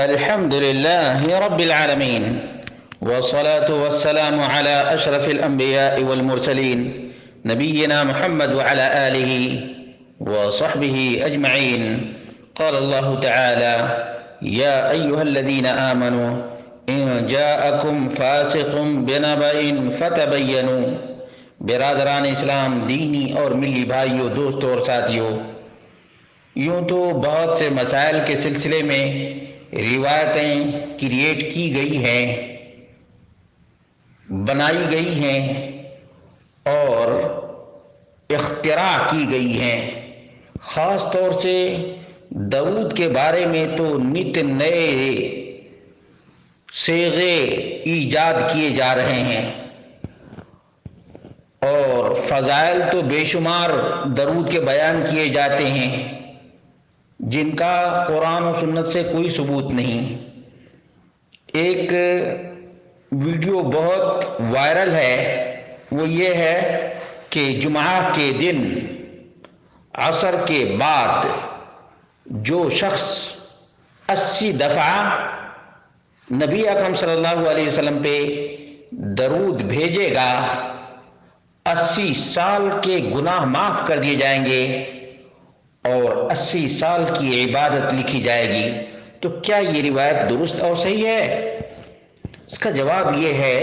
الحمد لله رب العالمين، والصلاة والسلام على أشرف الأنبياء والمرسلين نبينا محمد وعلى آله وصحبه أجمعين. قال الله تعالى: يا أيها الذين آمنوا إن جاءكم فاسق بنبأ فتبينوا. برادران اسلام، دینی اور ملی بھائیوں، دوستوں اور ساتھیوں، یوں تو بہت سے مسائل کے سلسلے میں روایتیں کریٹ کی گئی ہیں، بنائی گئی ہیں اور اختراع کی گئی ہیں۔ خاص طور سے درود کے بارے میں تو نت نئے صیغے ایجاد کیے جا رہے ہیں اور فضائل تو بے شمار درود کے بیان کیے جاتے ہیں جن کا قرآن و سنت سے کوئی ثبوت نہیں۔ ایک ویڈیو بہت وائرل ہے، وہ یہ ہے کہ جمعہ کے دن عصر کے بعد جو شخص 80 دفعہ نبی اکرم صلی اللہ علیہ وسلم پہ درود بھیجے گا، 80 سال کے گناہ معاف کر دیے جائیں گے اور 80 سال کی عبادت لکھی جائے گی۔ تو کیا یہ روایت درست اور صحیح ہے؟ اس کا جواب یہ ہے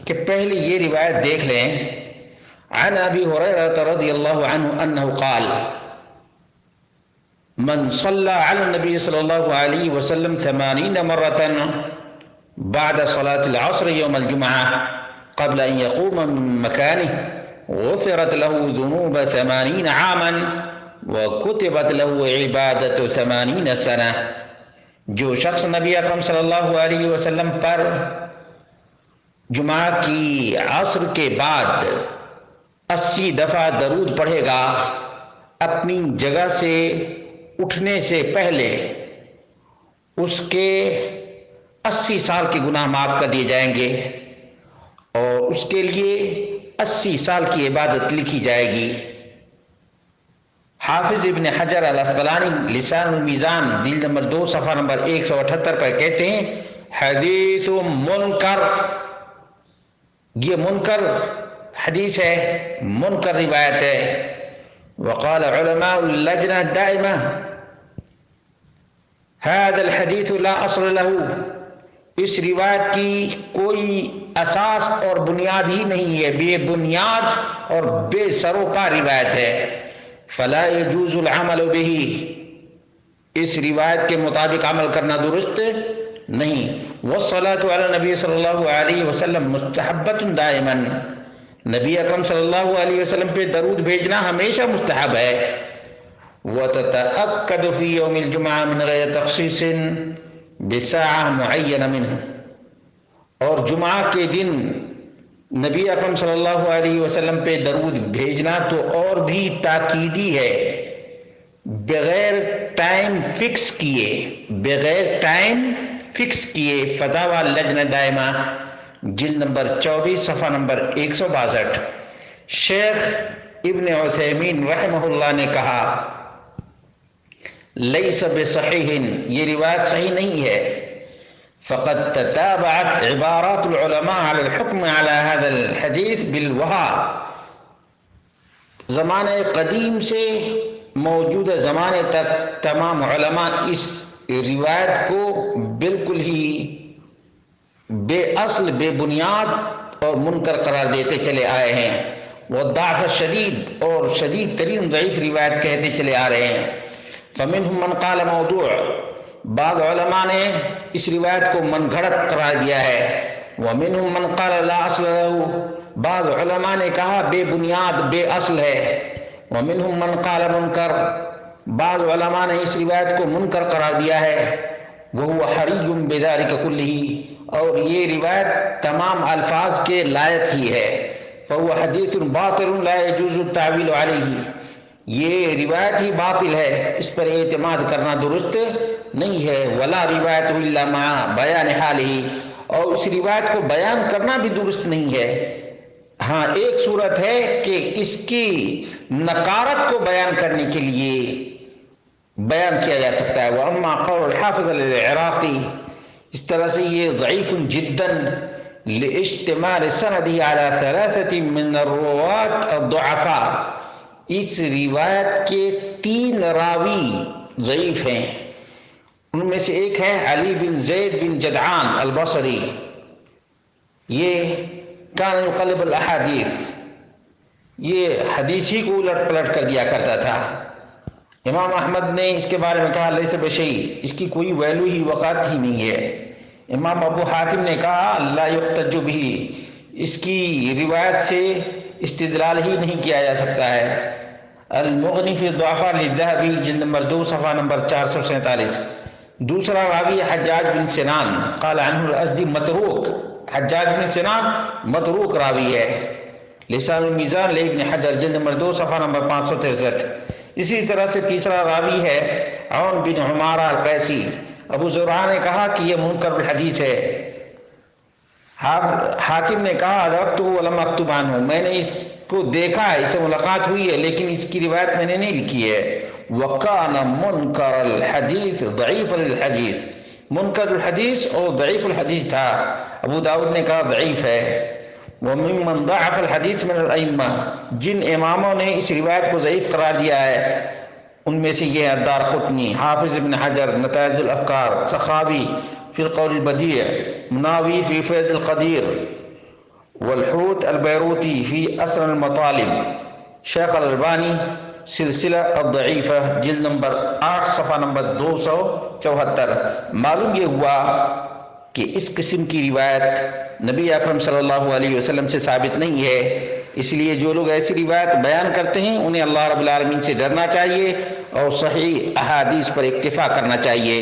کہ پہلے یہ روایت دیکھ لیں۔ عن ابی ہریرہ رضی اللہ عنہ انہ قال: من صلى على النبي صلى الله عليه وسلم 80 مرة بعد صلاة العصر يوم الجمعة قبل أن يقوم من مكانه غفرت له ذنوب 80 عاما وكتبت له عبادة 80 سنة۔ جو شخص نبی اکرم صلی اللہ علیہ وسلم پر جمعہ کی عصر کے بعد 80 دفعہ درود پڑھے گا، اپنی جگہ سے اٹھنے سے پہلے اس کے 80 سال کے گناہ معاف کر دیے جائیں گے اور اس کے لیے 80 سال کی عبادت لکھی جائے گی۔ حافظ ابن حجر الاسقلانی لسان المیزان جلد نمبر 2 صفحہ نمبر 178 پر کہتے ہیں: حدیث منکر، یہ منکر حدیث ہے، منکر روایت ہے۔ وقال علماء اللجنہ الدائمہ: هذا الحدیث لا اصل له، اس روایت کی کوئی اساس اور بنیاد ہی نہیں ہے، بے بنیاد اور بے سر و پا روایت ہے۔ فلا يجوز العمل به، اس روایت کے مطابق عمل کرنا درست نہیں۔ والصلاة علی النبی صلی اللہ علیہ وسلم مستحبۃ دائما، نبی اکرم صلی اللہ علیہ وسلم پہ درود بھیجنا ہمیشہ مستحب ہے۔ وتتأکد فی یوم الجمعہ من غیر تخصیص بساعة معینہ منہ، اور جمعہ کے دن نبی اکرم صلی اللہ علیہ وسلم پہ درود بھیجنا تو اور بھی تاکیدی ہے، بغیر ٹائم فکس کیے، بغیر ٹائم فکس کیے۔ فتاوی لجنہ دائمہ جلد نمبر 24 صفحہ نمبر 162۔ شیخ ابن عثیمین رحمہ اللہ نے کہا: لیس بصحیح، یہ روایت صحیح نہیں ہے۔ فقد تتابعت عبارات العلماء على الحكم على هذا الحديث بالوحا، زمانے قدیم سے موجودہ زمانے تک تمام علماء اس روایت کو بالکل ہی بے اصل، بے بنیاد اور منکر قرار دیتے چلے آئے ہیں۔ والضعف الشدید، اور شدید ترین ضعیف روایت کہتے چلے آ رہے ہیں۔ فمنهم من قال موضوع، بعض علماء نے اس روایت کو من گھڑت قرار دیا ہے۔ ومنهم من قال لا اصل له، بعض علماء نے کہا بے بنیاد، بے اصل ہے۔ ومنهم من قال منکر، بعض علماء نے اس روایت کو منکر قرار دیا ہے۔ وهو حری بذلك كله، اور یہ روایت تمام الفاظ کے لائق ہی ہے۔ فهو حدیث باطل لا يجوز التعویل علیہ، یہ روایت ہی باطل ہے، اس پر اعتماد کرنا درست نہیں ہے۔ ولا روایت الا مع بیان حالہ، اور اس روایت کو بیان کرنا بھی درست نہیں ہے۔ ہاں ایک صورت ہے کہ اس کی نکارت کو بیان کرنے کے لیے بیان کیا جا سکتا ہے۔ وَأَمَّا قَوْلُ الْحَافِظِ الْعِرَاقِي، اس طرح سے یہ ضعیف جدا لاشتمال سندہ علی ثلاثۃ من الرواة الضعفاء، اس روایت کے 3 راوی ضعیف ہیں، ان میں سے ایک ہے علی بن زید بن جدعان البصری، یہ کان یقلب الاحادیث، یہ حدیث ہی کو الٹ پلٹ کر دیا کرتا تھا۔ امام احمد نے اس کے بارے میں کہا لیس بشیء، اس کی کوئی ویلو ہی وقعت ہی نہیں ہے۔ امام ابو حاتم نے کہا لا یحتج بہ، اس کی روایت سے استدلال ہی نہیں کیا جا سکتا ہے۔ المغنی فی الضعفاء للذہبی جلد نمبر 2 صفحہ نمبر 447۔ دوسرا راوی حجاج بن سنان، قال عنہ الازدی متروک، حجاج بن سنان متروک راوی ہے۔ لسان المیزان لابن حجر جلد نمبر 2 صفحہ نمبر 563۔ اسی طرح سے تیسرا راوی ہے عون بن عمارہ القیسی، ابو زرعہ نے کہا کہ یہ منکر الحدیث ہے۔ حاکم نے کہا ادرکتہ ولم اکتب عنہ، میں نے اس کو دیکھا ہے، اس سے ملاقات ہوئی ہے، لیکن اس کی روایت میں نے نہیں لکھی ہے۔ وکان منکر الحدیث ضعیف الحدیث، منکر الحدیث اور ضعیف الحدیث تھا۔ ابو داؤد نے کہا ضعیف ہے۔ وممن ضعف الحدیث من الائمہ، جن اماموں نے اس روایت کو ضعیف قرار دیا ہے ان میں سے یہ الدارقطنی، حافظ ابن حجر نتائج الافکار، سخاوی فی القول البدیع، مناوی فی فیض القدیر، والحوت البیروتی فی اسر المطالب، شیخ الالبانی سلسلہ الضعیفہ جلد نمبر 8 صفحہ نمبر 274۔ معلوم یہ ہوا کہ اس قسم کی روایت نبی اکرم صلی اللہ علیہ وسلم سے ثابت نہیں ہے، اس لیے جو لوگ ایسی روایت بیان کرتے ہیں انہیں اللہ رب العالمین سے ڈرنا چاہیے اور صحیح احادیث پر اکتفا کرنا چاہیے۔